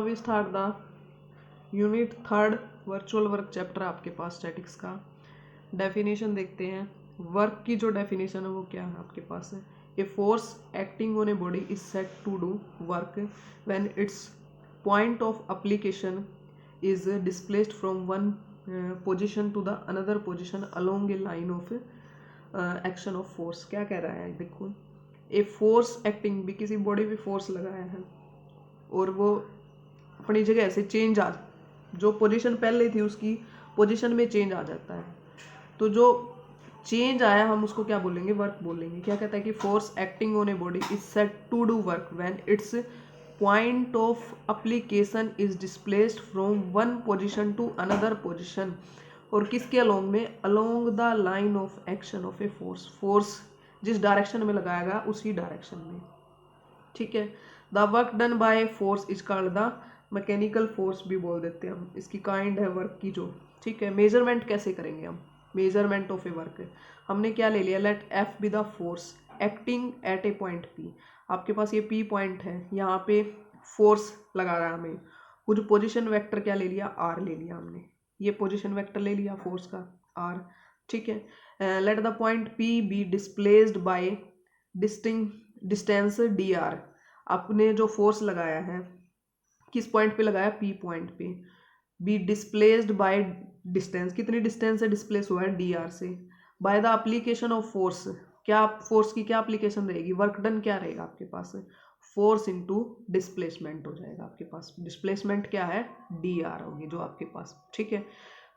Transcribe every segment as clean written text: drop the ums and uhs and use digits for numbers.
We start the unit third virtual work chapter आपके पास statics का। Definition देखते हैं। वर्क की जो डेफिनेशन है वो क्या है आपके पास है। A force acting on a body is set to do work when its point of application is displaced from one position to the another position along a line of action of force. क्या कह रहा है देखो, ए force acting भी किसी body पे force लगाया है और वो अपनी जगह से चेंज आ, जो पोजीशन पहले थी उसकी पोजीशन में चेंज आ जाता है। तो जो चेंज आया हम उसको क्या बोलेंगे, वर्क बोलेंगे। क्या कहता है कि force acting on a body is set to do work when its point of application is displaced from one position to another position. और किसके अलोंग में, along the line of action of a force. Force जिस direction में लगाया गया उसी direction में। ठीक है। The work done by force is called the mechanical force भी बोल देते हैं हम। इसकी काइंड है वर्क की जो। ठीक है। मेजरमेंट कैसे करेंगे हम, मेजरमेंट ऑफ ए वर्क। हमने क्या ले लिया, let F be the force acting at a point P. आपके पास ये पी पॉइंट है, यहाँ पे फोर्स लगा रहा है हमें। कुछ पोजिशन वेक्टर क्या ले लिया, आर ले लिया हमने। ये पोजिशन वेक्टर ले लिया फोर्स का आर। ठीक है। Let the point P be displaced by distance D R. आपने जो फोर्स लगाया है किस पॉइंट पे लगाया, पी पॉइंट पे। बी डिस्प्लेस्ड बाय डिस्टेंस, कितनी डिस्टेंस से डिस्प्लेस हुआ है, डी आर से। By the application of force, क्या फोर्स की क्या एप्लीकेशन रहेगी, वर्क डन क्या रहेगा आपके पास, फोर्स इनटू डिस्प्लेसमेंट हो जाएगा आपके पास। डिस्प्लेसमेंट क्या है, डी आर होगी जो आपके पास। ठीक है।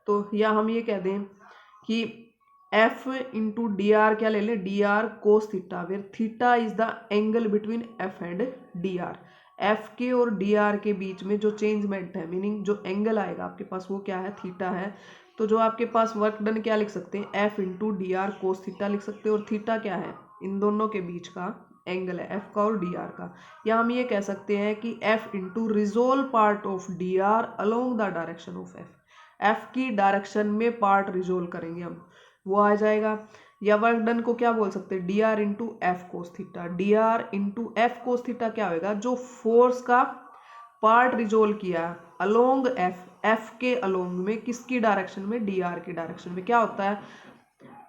तो या हम ये कह दें कि एफ इंटू डी आर क्या ले लें, D R cos theta, where theta is the angle between F and D R. F के और डी आर के बीच में जो चेंजमेंट है, मीनिंग जो एंगल आएगा आपके पास वो क्या है, थीटा है। तो जो आपके पास वर्क डन क्या लिख सकते हैं, F into D R cos theta लिख सकते हैं। और थीटा क्या है, इन दोनों के बीच का एंगल है, एफ का और डी आर का। या हम ये कह सकते हैं कि F into resolve part of D R along the direction of F. F की डायरेक्शन में पार्ट रिजोल्व करेंगे हम, वो आ जाएगा। या वर्क डन को क्या बोल सकते हैं, D R into F cos theta. D R into F cos theta क्या होगा, जो फोर्स का पार्ट रिजोल्व किया अलोंग एफ, एफ के अलोंग में किसकी डायरेक्शन में, डी आर की डायरेक्शन में। क्या होता है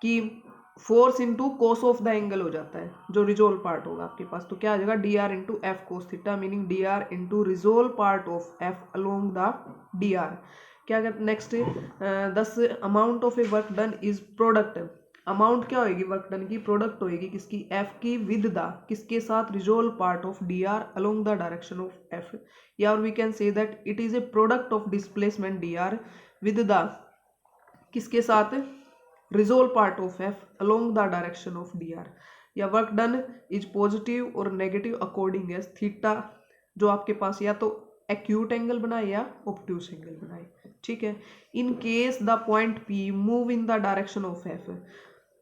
कि force into cos of the angle हो जाता है जो रिजोल्व पार्ट होगा आपके पास। तो क्या आ जाएगा, D R into F cos theta, meaning D R into resolve part of F along the D R. क्या कहते नेक्स्ट, दस amount of A work done is product. Amount क्या होगी वर्क डन की, प्रोडक्ट होगी किसकी, एफ की with the, किसके साथ, resolve part of D R along the direction of F. या और we can say that it is a product of displacement D R with the, किसके साथ, resolve part of F along the direction of D R. या work done is positive और negative according as theta, जो आपके पास या तो acute angle बनाए या ऑब्ट्यूस एंगल बनाए। ठीक है। In case the point P move in the direction of F,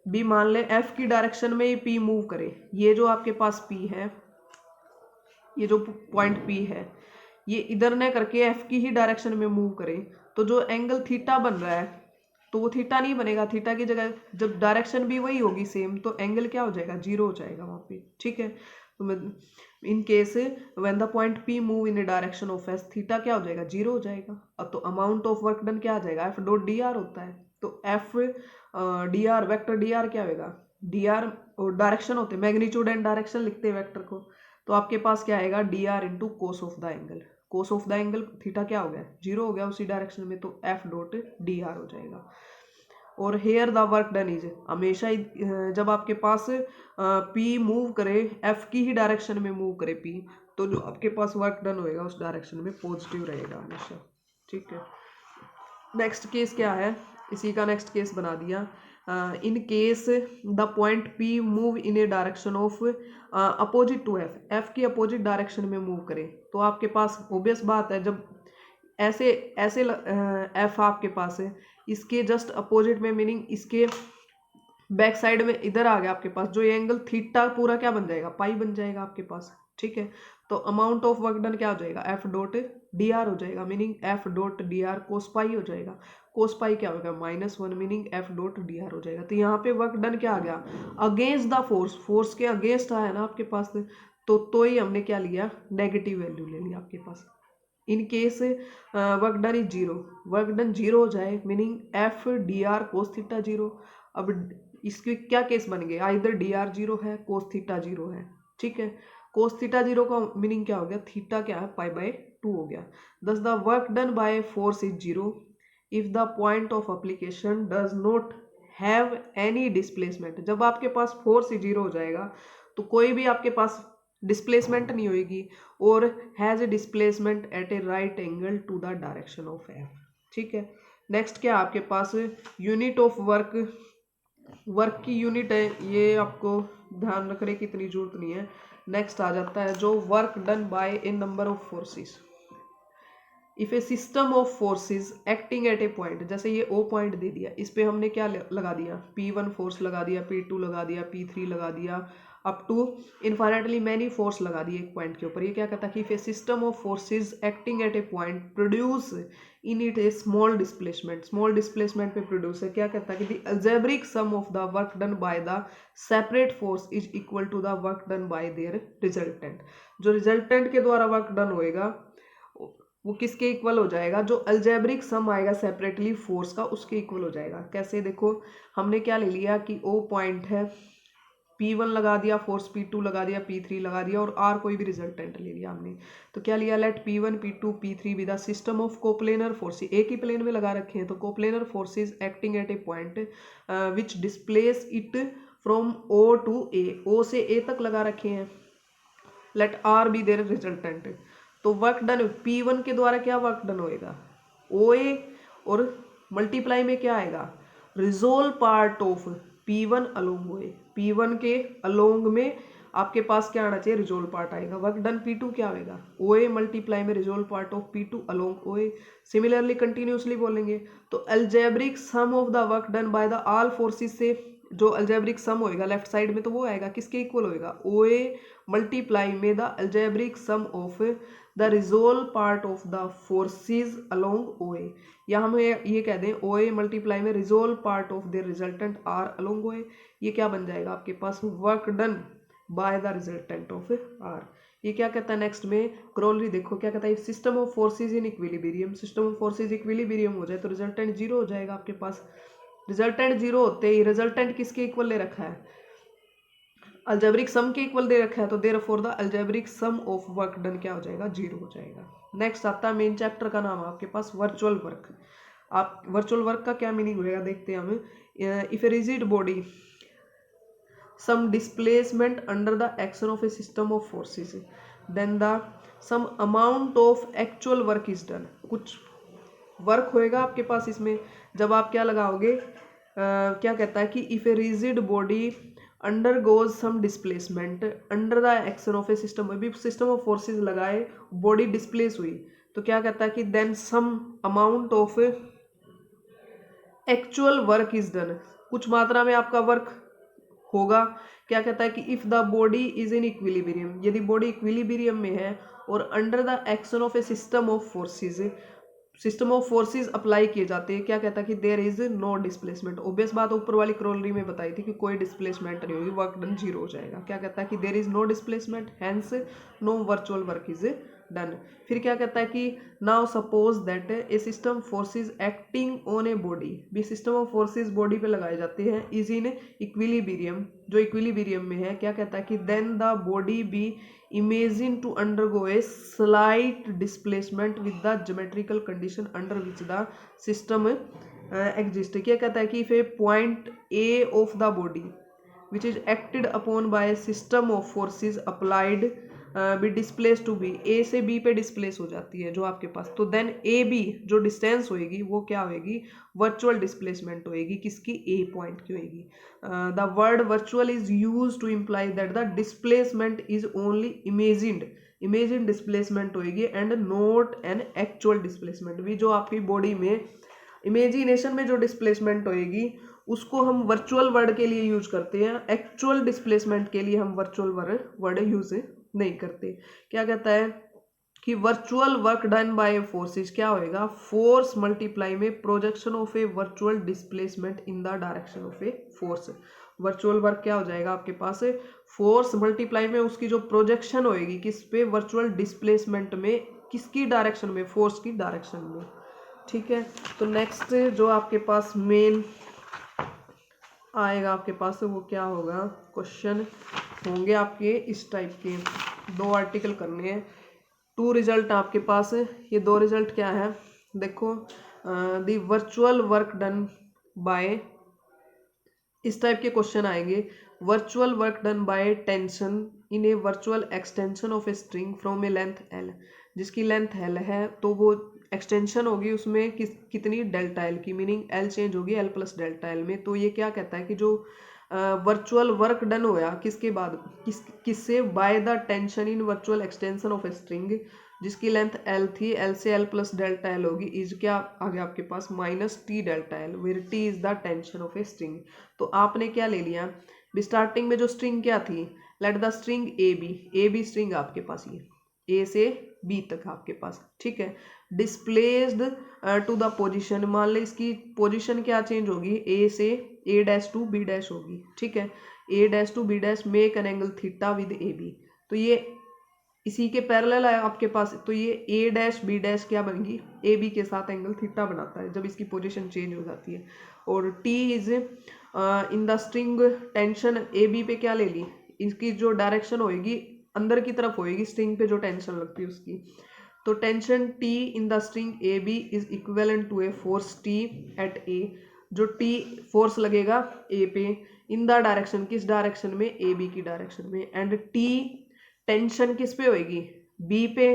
बी मान ले एफ की डायरेक्शन में ही पी मूव करे। ये जो आपके पास पी है, ये जो पॉइंट पी है, ये इधर न करके एफ की ही डायरेक्शन में मूव करे, तो जो एंगल थीटा बन रहा है तो वो थीटा नहीं बनेगा। थीटा की जगह जब डायरेक्शन भी वही होगी सेम, तो एंगल क्या हो जाएगा, जीरो हो जाएगा वहाँ पे। ठीक है। तो in case when the point P move in a direction of S, theta क्या हो जाएगा, जीरो हो जाएगा। अब तो अमाउंट ऑफ वर्क डन क्या आ जाएगा, एफ डॉट डी आर होता है। तो F D are, vector D R क्या होगा, डी आर और डायरेक्शन होते हैं, मैग्नीट्यूड एंड डायरेक्शन लिखते हैं वेक्टर को। तो आपके पास क्या आएगा, D R into cos of the angle. Cos of the angle theta क्या हो गया, जीरो हो गया उसी डायरेक्शन में, तो एफ डॉट डी आर हो जाएगा। और here the work done is, हमेशा जब आपके पास पी मूव करे, एफ की ही डायरेक्शन में मूव करे पी, तो जो आपके पास वर्क डन होएगा उस डायरेक्शन में पॉजिटिव रहेगा हमेशा। ठीक है। नेक्स्ट केस क्या है, इसी का नेक्स्ट केस बना दिया। In case the point P move in a direction of opposite to F, F की अपोजिट डायरेक्शन में मूव करे, तो आपके पास ऑब्वियस बात है, जब ऐसे ऐसे एफ आपके पास है, इसके जस्ट अपोजिट में, मीनिंग इसके बैक साइड में इधर आ गया आपके पास, जो ये एंगल थीटा पूरा क्या बन जाएगा, पाई बन जाएगा आपके पास। ठीक है। तो अमाउंट ऑफ वर्क डन क्या हो जाएगा, एफ डॉट डी आर हो जाएगा, meaning F dot D R cos pi हो जाएगा। कोस पाई क्या होगा, -1, meaning F dot D R हो जाएगा। तो यहाँ पे वर्क डन क्या आ गया, अगेंस्ट द फोर्स, फोर्स के अगेंस्ट आया ना आपके पास, तो ही हमने क्या लिया, नेगेटिव वैल्यू ले लिया आपके पास। In case work done is zero, work done zero हो जाए meaning F D R cos theta zero. अब इसके क्या केस बन गए, आइदर डी आर जीरो है कोस थीटा जीरो है, ठीक है। कोस थीटा जीरो का मीनिंग क्या हो गया, थीटा क्या है पाई बाय 2 हो गया। दस the work done by force is zero if the point of application does not have any displacement. जब आपके पास फोर्स जीरो हो जाएगा तो कोई भी आपके पास डिस्प्लेसमेंट नहीं होगी और has a displacement at a right angle to the direction of F, ठीक है। नेक्स्ट क्या आपके पास यूनिट ऑफ वर्क, वर्क की यूनिट है, ये आपको ध्यान रखने की इतनी जरूरत नहीं है। नेक्स्ट आ जाता है जो work done bye A number of forces. If a system of forces acting at a point, जैसे ये ओ पॉइंट दे दिया, इस पे हमने क्या लगा दिया, P1 फोर्स लगा दिया, P2 लगा दिया, P3 लगा दिया, up to infinitely many force लगा दिए एक पॉइंट के ऊपर। ये क्या कहता है कि if a system of forces acting at a point produce in it a small displacement, small displacement पे प्रोड्यूस है, क्या कहता है कि the algebraic sum of the work done by the separate force is equal to the work done by their resultant. जो resultant के द्वारा work done होएगा वो किसके इक्वल हो जाएगा, जो अलजेब्रिक सम आएगा सेपरेटली फोर्स का उसके इक्वल हो जाएगा। कैसे, देखो हमने क्या ले लिया कि ओ पॉइंट है, P1 लगा दिया फोर्स, P2 लगा दिया, P3 लगा दिया और R कोई भी रिजल्टेंट ले लिया हमने। तो क्या लिया, let P1 P2 P3 with the system of coplanar force, एक ही प्लेन में लगा रखे हैं तो coplanar forces acting at a point which displace it from O to A, O से A तक लगा रखे हैं। Let R be their resultant. तो वर्क डन P1 के द्वारा क्या वर्क डन होएगा, OA, और मल्टीप्लाई में क्या आएगा, resolve part of P1 along OA। P1 के अलोंग में आपके पास क्या आना चाहिए, रिजोल्व पार्ट आएगा। वर्क डन P2 क्या होएगा, OA मल्टीप्लाई में resolve part of P2 along OA। Similarly continuously बोलेंगे तो algebraic sum of the work done by the all forces से जो अलजेब्रिक सम होएगा लेफ्ट साइड में तो वो आएगा किसके इक्वल होएगा, OA मल्टीप्लाई में the algebraic sum of the resolved part of the forces along OA, या हम ये कह दें OA मल्टीप्लाई में resolve part of the resultant R along OA। ये क्या बन जाएगा आपके पास, work done by the resultant of R। ये क्या कहता है नेक्स्ट में, क्रोलरी देखो क्या कहता है, system of forces in equilibrium, system of forces equilibrium हो जाए तो रिजल्टेंट जीरो हो जाएगा आपके पास। रिजल्टेंट जीरो होते ही रिजल्टेंट किसके इक्वल ले रखा है, अलजेब्रिक सम के इक्वल दे रखा है, तो therefore the algebraic sum of work done क्या हो जाएगा, जीरो हो जाएगा। नेक्स्ट आता है मेन चैप्टर का नाम आपके पास वर्चुअल वर्क। आप वर्चुअल वर्क का क्या मीनिंग होगा देखते हैं हम। If a rigid body some displacement under the action of a system of forces then the some amount of actual work is done, कुछ वर्क होएगा आपके पास इसमें। जब आप क्या लगाओगे, क्या कहता है कि if a rigid body undergoes some displacement under the action of a system, अभी सिस्टम ऑफ फोर्सेस लगाए बॉडी डिस्प्लेस हुई तो क्या कहता है कि then some amount of actual work is done, कुछ मात्रा में आपका वर्क होगा। क्या कहता है कि if the body is in equilibrium, यदि बॉडी इक्विलिब्रियम में है और under the action of a system of forces, system of forces apply किए जाते हैं, क्या कहता है कि there is no displacement. Obvious बात ऊपर वाली क्रोलरी में बताई थी कि कोई डिस्प्लेसमेंट नहीं होगी, वर्क डन जीरो हो जाएगा। क्या कहता है कि there is no displacement hence no virtual work is done. फिर क्या कहता है कि now suppose that a system forces acting on a body, भी सिस्टम ऑफ फोर्सेस बॉडी पे लगाए जाते हैं, इज इन इक्विलिब्रियम, जो इक्विलिब्रियम में है। क्या कहता है कि then the body be imagine to undergo a slight displacement with the geometrical condition under which the system exist. क्या कहता है कि if a point A of the body which is acted upon by a system of forces applied be displaced to B, A से B पे displace हो जाती है जो आपके पास, तो देन ए बी जो डिस्टेंस होएगी वो क्या होएगी, वर्चुअल डिस्प्लेसमेंट होएगी, किसकी, ए पॉइंट की होएगी। The word virtual is use to imply that the displacement is only imagined, imagine displacement होएगी and not an actual displacement. भी जो आपकी बॉडी में इमेजिनेशन में जो डिस्प्लेसमेंट होएगी उसको हम वर्चुअल वर्ड के लिए यूज करते हैं, एक्चुअल डिस्प्लेसमेंट के लिए हम वर्चुअल वर्ड यूज नहीं करते। क्या कहता है कि virtual work done bye forces क्या होएगा, फोर्स मल्टीप्लाई में projection of A virtual displacement in the direction of a force. Virtual work क्या हो जाएगा आपके पास, फोर्स मल्टीप्लाई में उसकी जो प्रोजेक्शन होएगी किस पे, वर्चुअल डिस्प्लेसमेंट में, किसकी डायरेक्शन में, फोर्स की डायरेक्शन में। ठीक है, तो नेक्स्ट जो आपके पास मेन आएगा आपके पास वो क्या होगा, क्वेश्चन होंगे आपके इस टाइप के। 2 आर्टिकल करने हैं, 2 रिजल्ट आपके पास। ये 2 रिजल्ट क्या है देखो, the virtual work done bye, इस टाइप के क्वेश्चन आएंगे। Virtual work done by tension in a virtual extension of a string from A length L, जिसकी लेंथ एल है तो वो एक्सटेंशन होगी उसमें कितनी, डेल्टा एल की, मीनिंग एल चेंज होगी एल प्लस डेल्टा एल में। तो ये क्या कहता है कि जो वर्चुअल वर्क डन होया किसके बाद, किससे, by the tension in virtual extension of a string, जिसकी लेंथ एल थी, एल से एल प्लस डेल्टा एल होगी, इज क्या आ गया आपके पास minus T delta L, where T is the tension of a string. तो आपने क्या ले लिया, स्टार्टिंग में जो स्ट्रिंग क्या थी, let the string A B string आपके पास, ये ए से बी तक आपके पास। ठीक है, डिस्प्लेस्ड टू द पोजीशन, मान ले इसकी पोजीशन क्या चेंज होगी, ए से A dash to B dash होगी। ठीक है, A dash to B dash make an angle theta with A B, तो ये इसी के पैरेलल है आपके पास। तो ये ए डैश बी डैश क्या बनेगी, ए बी के साथ एंगल थीटा बनाता है जब इसकी पोजीशन चेंज हो जाती है। और T is in the string tension A B पे क्या ले ली, इसकी जो डायरेक्शन होएगी अंदर की तरफ होएगी, स्ट्रिंग पे जो टेंशन लगती है उसकी। तो tension T in the string A B is equivalent to a force T at A, जो टी फोर्स लगेगा ए पे इन द डायरेक्शन, किस डायरेक्शन में, ए बी की डायरेक्शन में, एंड टी टेंशन किस पे होएगी, बी पे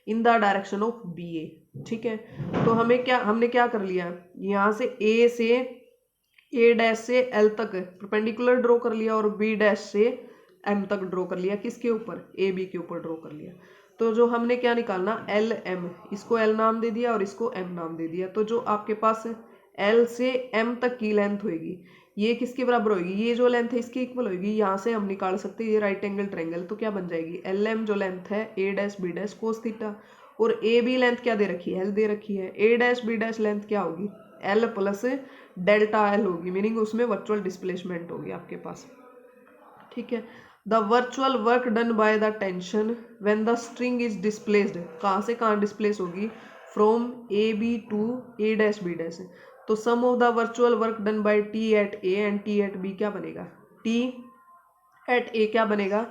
in the direction of B A. ठीक है, तो हमने क्या कर लिया, यहाँ से ए से ए डैश से एल तक परपेंडिकुलर ड्रॉ कर लिया और बी डैश से एम तक ड्रॉ कर लिया, किसके ऊपर, ए बी के ऊपर ड्रॉ कर लिया। तो जो हमने क्या निकालना, एल एम, इसको एल नाम दे दिया और इसको एम नाम दे दिया। तो जो आपके पास एल से एम तक की लेंथ होगी, ये किसके बराबर होगी, ये जो लेंथ है इसके इक्वल होगी। यहाँ से हम निकाल सकते हैं ये राइट एंगल ट्रायंगल, तो क्या बन जाएगी, एल एम जो लेंथ है A dash B dash cos theta, और ए बी लेंथ क्या दे रखी है, एल दे रखी है, A dash B dash length क्या होगी, एल प्लस डेल्टा एल होगी, मीनिंग उसमें वर्चुअल डिस्प्लेसमेंट होगी आपके पास। ठीक है, the virtual work done by the tension when the string is displaced, कहाँ से कहाँ डिस्प्लेस होगी, from A B to A dash B dash. तो sum of the virtual work done by T at A and T at B क्या बनेगा, T at ए क्या बनेगा,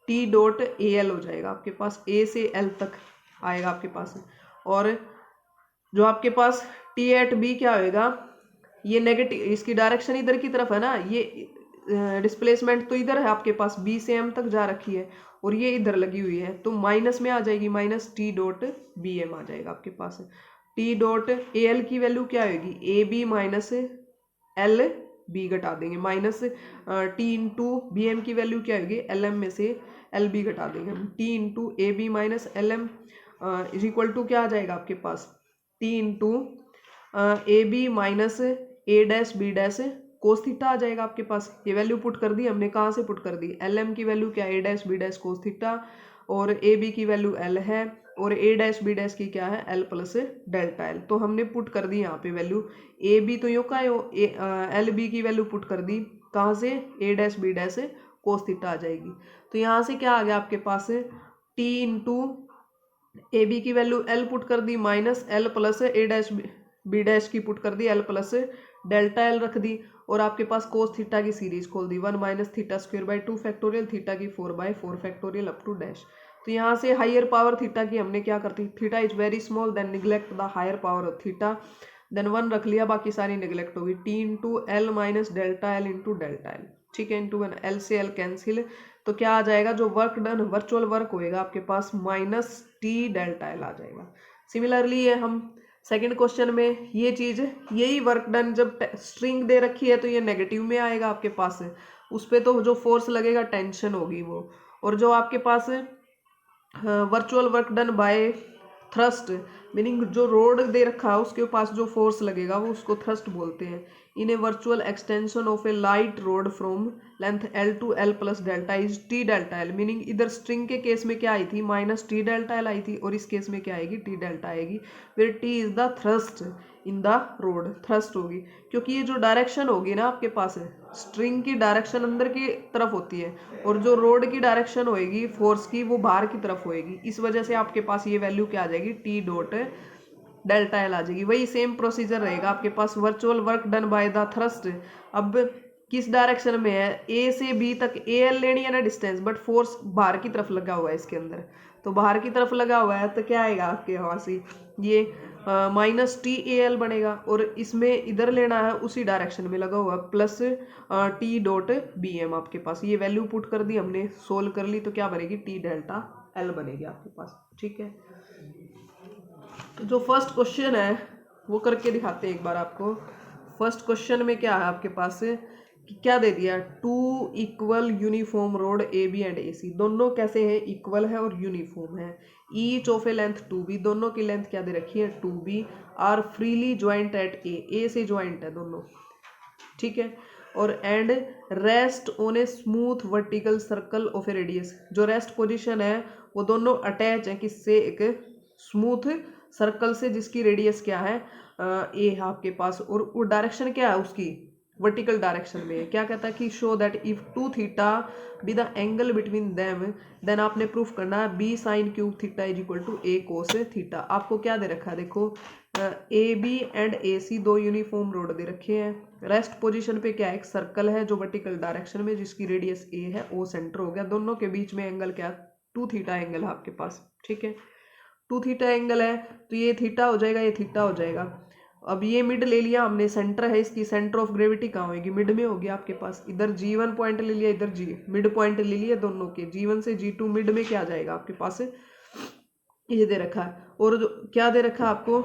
T dot A L हो जाएगा आपके पास, ए से एल तक आएगा आपके पास। और जो आपके पास टी एट बी क्या होएगा, ये नेगेटिव, इसकी डायरेक्शन इधर की तरफ है ना, ये डिस्प्लेसमेंट तो इधर है आपके पास, बी से एम तक जा रखी है और ये इधर लगी हुई है, तो माइनस में आ जाएगी, minus T dot B M आ जाएगा आपके पास। टी डॉट ए एल की वैल्यू क्या होगी, A B minus L B घटा देंगे, minus T into B M की वैल्यू क्या होगी, एल एम में से एल बी घटा देंगे हम, T into A B minus L M is equal to क्या आ जाएगा आपके पास, T into A B minus A dash B dash cos theta आ जाएगा आपके पास। ये वैल्यू पुट कर दी हमने, कहाँ से पुट कर दी, एल एम की वैल्यू क्या, A dash B dash cos theta, और ए बी की वैल्यू एल है, और ए डैश बी डैश की क्या है, एल प्लस डेल्टा एल। तो हमने पुट कर दी यहाँ पे वैल्यू, ए बी तो यो का एल बी की वैल्यू पुट कर दी, कहाँ से, A dash B dash cos theta आ जाएगी। तो यहाँ से क्या आ गया आपके पास, टी इंटू ए बी की वैल्यू एल पुट कर दी, minus L plus A dash B dash की पुट कर दी, एल प्लस डेल्टा एल रख दी, और आपके पास कोस थीटा की सीरीज खोल दी, 1 minus theta square by 2 factorial, theta की 4/4 फैक्टोरियल अप टू डैश। तो यहाँ से हायर पावर थीटा की हमने क्या करती, theta is very small then neglect the higher power of theta, then 1 रख लिया, बाकी सारी निगलेक्ट होगी, T into L minus delta L into delta L. ठीक है, इंटू 1, एल से एल कैंसिल, तो क्या आ जाएगा, जो वर्क डन वर्चुअल वर्क होएगा आपके पास माइनस टी डेल्टा एल आ जाएगा। सिमिलरली ये हम सेकंड क्वेश्चन में ये चीज़, यही वर्क डन जब स्ट्रिंग दे रखी है तो ये नेगेटिव में आएगा आपके पास, उस पर तो जो फोर्स लगेगा टेंशन होगी वो, और जो आपके पास virtual work done by thrust, meaning जो रोड दे रखा है उसके पास जो फोर्स लगेगा वो उसको थ्रस्ट बोलते हैं। In a virtual extension of a light rod from length L2 L plus delta is T delta L, meaning इधर स्ट्रिंग के केस में क्या आई थी माइनस T डेल्टा L आई थी और इस केस में क्या आएगी T डेल्टा आएगी। फिर T is the thrust in the road, thrust होगी क्योंकि ये जो डायरेक्शन होगी ना आपके पास है स्ट्रिंग की डायरेक्शन अंदर की तरफ होती है और जो रोड की डायरेक्शन होएगी फोर्स की वो बाहर की तरफ होएगी, इस वजह से आपके पास ये वैल्यू क्या आ जाएगी T डॉट डेल्टा एल आ जाएगी। वही सेम प्रोसीजर रहेगा आपके पास virtual work done by the thrust. अब किस डायरेक्शन में है ए से बी तक ए एल लेनी है ना डिस्टेंस, बट फोर्स बाहर की तरफ लगा हुआ है इसके अंदर, तो बाहर की तरफ लगा हुआ है तो क्या आएगा आपके वहाँ से ये माइनस टी ए एल बनेगा और इसमें इधर लेना है उसी डायरेक्शन में लगा हुआ plus T dot B M आपके पास। ये वैल्यू पुट कर दी हमने, सोल्व कर ली, तो क्या बनेगी टी डेल्टा एल बनेगी आपके पास। ठीक है, तो जो फर्स्ट क्वेश्चन है वो करके दिखाते हैं एक बार आपको। फर्स्ट क्वेश्चन में क्या है आपके पास कि क्या दे दिया, two equal uniform rod A B and A C, दोनों कैसे हैं इक्वल है और यूनिफॉर्म है। Each of A length 2b, दोनों की लेंथ क्या दे रखी है 2b, are freely joint at A से ज्वाइंट है दोनों। ठीक है, और and rest on a smooth vertical circle of a radius, जो रेस्ट पोजीशन है वो दोनों अटैच है किससे, एक स्मूथ सर्कल से जिसकी रेडियस क्या है ए है आपके पास, और वो डायरेक्शन क्या है उसकी वर्टिकल डायरेक्शन में है। क्या कहता है कि show that if 2 theta be the angle between them then आपने प्रूफ करना है B sine cube theta is equal to A cos theta. आपको क्या दे रखा है देखो, ए बी एंड ए सी दो यूनिफॉर्म रोड दे रखे हैं। रेस्ट पोजीशन पे क्या है, एक सर्कल है जो वर्टिकल डायरेक्शन में जिसकी रेडियस ए है, ओ सेंटर हो गया, दोनों के बीच में एंगल क्या 2 थीटा एंगल है आपके पास। ठीक है, 2 थीटा एंगल है तो ये थीटा हो जाएगा, ये थीटा हो जाएगा। अब ये मिड ले लिया हमने, सेंटर है इसकी, सेंटर ऑफ ग्रेविटी कहाँ होगी, मिड में होगी आपके पास। इधर G1 पॉइंट ले लिया, इधर G मिड पॉइंट ले लिया दोनों के, G1 से G2 मिड में क्या आ जाएगा आपके पास, ये दे रखा है। और जो क्या दे रखा है आपको,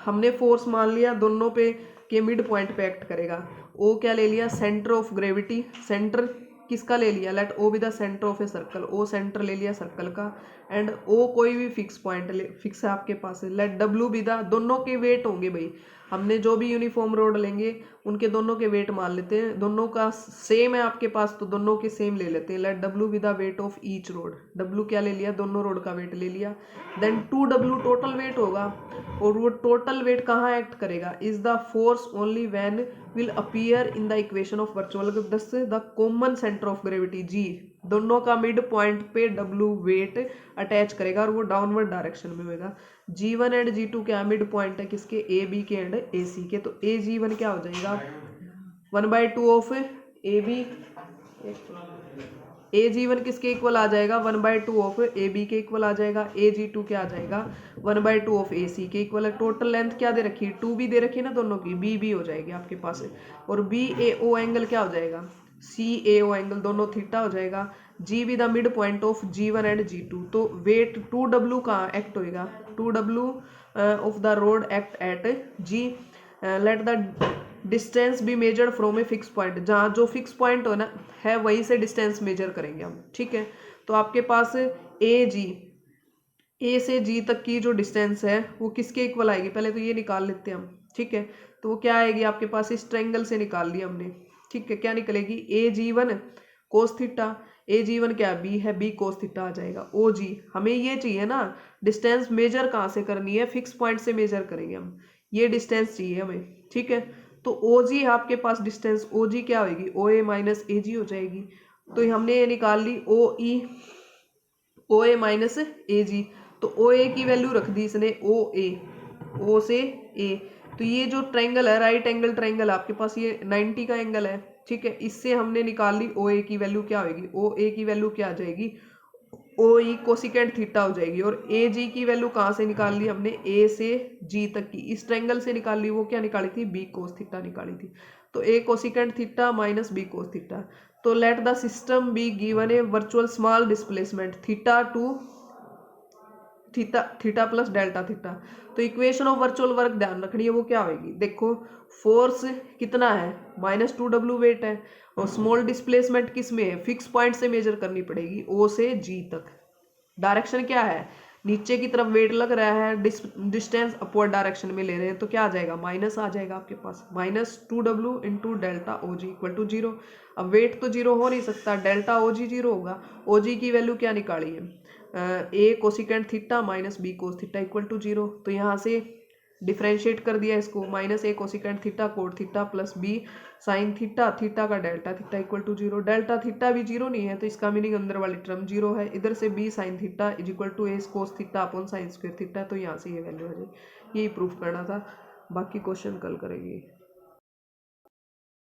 हमने फोर्स मान लिया दोनों पे के मिड पॉइंट पे एक्ट करेगा। ओ क्या ले लिया, सेंटर ऑफ ग्रेविटी, सेंटर किसका ले लिया, let O be the centre of a circle, O centre ले लिया सर्कल का, एंड ओ कोई भी फिक्स पॉइंट फिक्स है आपके पास। लेट डब्ल्यू बी द, दोनों के वेट होंगे भाई, हमने जो भी यूनिफॉर्म रोड लेंगे उनके दोनों के वेट मान लेते हैं, दोनों का सेम है आपके पास तो दोनों के सेम ले लेते हैं। Let W be the weight of each rod, W क्या ले लिया, दोनों रोड का वेट ले लिया। देन 2w टोटल वेट होगा, और वो टोटल वेट कहाँ एक्ट करेगा, is the force only when will appear in the equation of virtual thus the common centre of gravity G, दोनों का मिड पॉइंट पे W वेट अटैच करेगा और वो डाउनवर्ड डायरेक्शन में होगा। G1 एंड G2 क्या मिड पॉइंट है किसके, ए बी के एंड ए सी के, तो ए G1 क्या हो जाएगा 1/2 of A B, A G1 किसके इक्वल आ जाएगा 1/2 ऑफ ए बी के इक्वल आ जाएगा। ए G2 क्या आ जाएगा 1/2 ऑफ ए सी के इक्वल है। टोटल लेंथ क्या दे रखी है 2b दे रखी है ना दोनों की, बी बी हो जाएगी आपके पास, और बी ए ओ एंगल क्या हो जाएगा सी ए ओ एंगल, दोनों थीटा हो जाएगा। G be the mid point of G1 and G2, तो वेट 2w कहाँ एक्ट होएगा, 2w of the road act at G, let the distance be measured from a fix point, जहाँ जो फिक्स पॉइंट हो ना है वहीं से डिस्टेंस मेजर करेंगे हम। ठीक है, तो आपके पास ए से जी तक की जो डिस्टेंस है वो किसके इक्वल आएगी, पहले तो ये निकाल लेते हैं हम। ठीक है, तो वो क्या आएगी आपके पास, इस ट्रायंगल से निकाल लिया हमने। ठीक है, क्या निकलेगी ए G1 कोस थीटा, ए G1 क्या बी है, बी कोस थीटा आ जाएगा। ओ जी हमें ये चाहिए ना डिस्टेंस मेजर कहाँ से करनी है, फिक्स पॉइंट से मेजर करेंगे हम, ये डिस्टेंस चाहिए हमें। ठीक है, तो ओ जी आपके पास डिस्टेंस, ओ जी क्या होगी ओ ए माइनस ए जी हो जाएगी, तो हमने ये निकाल ली ओ ए माइनस ए जी, तो ओ ए की वैल्यू रख दी इसने ओ से ए, तो ये जो ट्रायंगल है राइट एंगल ट्रायंगल आपके पास ये 90 का एंगल है। ठीक है, इससे हमने निकाल ली ओ ए की वैल्यू क्या होगी, ओ ए की वैल्यू क्या आ जाएगी ओ ई कोसिकेंट थीटा हो जाएगी, और ए जी की वैल्यू कहाँ से निकाल ली हमने, ए से जी तक की इस ट्रायंगल से निकाल ली, वो क्या निकाली थी बी कोस थीटा निकाली थी, तो a cosecant theta minus b cos theta. तो let the system be given a virtual small displacement theta to theta plus delta theta, तो इक्वेशन ऑफ वर्चुअल वर्क ध्यान रखनी है वो क्या होगी, देखो फोर्स कितना है -2w वेट है, और स्मॉल डिस्प्लेसमेंट किस में है फिक्स पॉइंट से मेजर करनी पड़ेगी ओ से जी तक, डायरेक्शन क्या है नीचे की तरफ वेट लग रहा है, डिस्टेंस अपवर्ड डायरेक्शन में ले रहे हैं, तो क्या आ जाएगा, माइनस आ जाएगा आपके पास, -2W into delta O G equal to zero. अब वेट तो जीरो हो नहीं सकता, डेल्टा ओ जी जीरो होगा। ओ जी की वैल्यू क्या निकाली है, a cosecant theta minus b cos theta equal to zero. तो यहाँ से डिफ्रेंशिएट कर दिया इसको, -a cosecant theta cot theta plus b sine theta, theta का delta theta equal to zero. Delta theta भी जीरो नहीं है तो इसका मीनिंग अंदर वाली टर्म जीरो है। इधर से B sine theta is equal to A cos theta upon sine square theta, तो यहाँ से ये वैल्यू आ जाएगी। यही प्रूफ करना था, बाकी क्वेश्चन कल करेंगे।